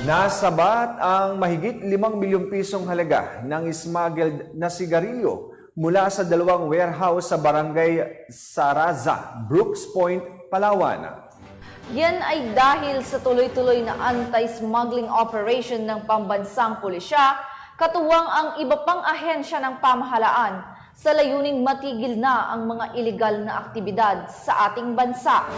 Nasabat ang mahigit 5 milyong pisong halaga ng smuggled na sigarilyo mula sa dalawang warehouse sa barangay Saraza, Brooks Point, Palawan. Yan ay dahil sa tuloy-tuloy na anti-smuggling operation ng pambansang pulisya, katuwang ang iba pang ahensya ng pamahalaan sa layuning matigil na ang mga iligal na aktibidad sa ating bansa.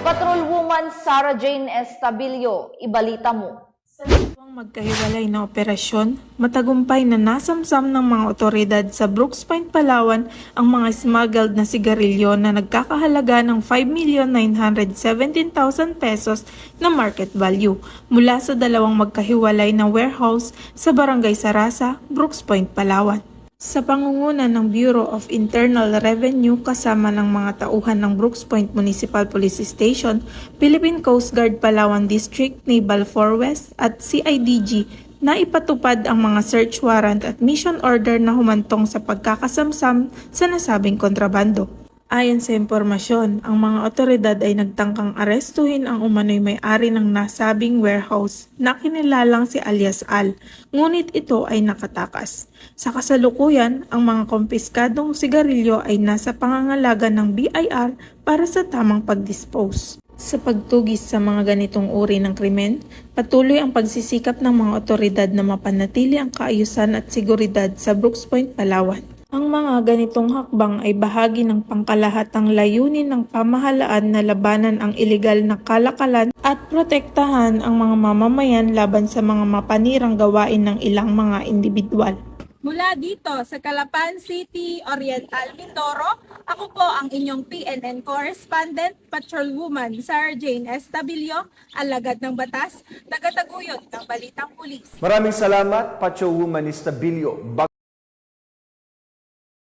Patrolwoman Sarah Jane Estabilio, ibalita mo. Sa dalawang magkahiwalay na operasyon, matagumpay na nasamsam ng mga otoridad sa Brooks Point, Palawan ang mga smuggled na sigarilyo na nagkakahalaga ng 5,917,000 pesos na market value mula sa dalawang magkahiwalay na warehouse sa Barangay Saraza, Brooks Point, Palawan. Sa pangunguna ng Bureau of Internal Revenue kasama ng mga tauhan ng Brooks Point Municipal Police Station, Philippine Coast Guard Palawan District, Naval 4 West at CIDG na ipatupad ang mga search warrant at mission order na humantong sa pagkakasamsam sa nasabing kontrabando. Ayon sa impormasyon, ang mga otoridad ay nagtangkang arestuhin ang umano'y may-ari ng nasabing warehouse na kinilalang si alias Al, ngunit ito ay nakatakas. Sa kasalukuyan, ang mga kumpiskadong sigarilyo ay nasa pangangalaga ng BIR para sa tamang pag-dispose. Sa pagtugis sa mga ganitong uri ng krimen, patuloy ang pagsisikap ng mga otoridad na mapanatili ang kaayusan at seguridad sa Brooks Point, Palawan. Ang mga ganitong hakbang ay bahagi ng pangkalahatang layunin ng pamahalaan na labanan ang ilegal na kalakalan at protektahan ang mga mamamayan laban sa mga mapanirang gawain ng ilang mga individual. Mula dito sa Calapan City, Oriental, Mindoro, ako po ang inyong PNN correspondent, Patrolwoman Sarah Jane Estabilio, alagad ng batas, tagataguyod ng Balitang Pulis. Maraming salamat, Patrolwoman Estabilio.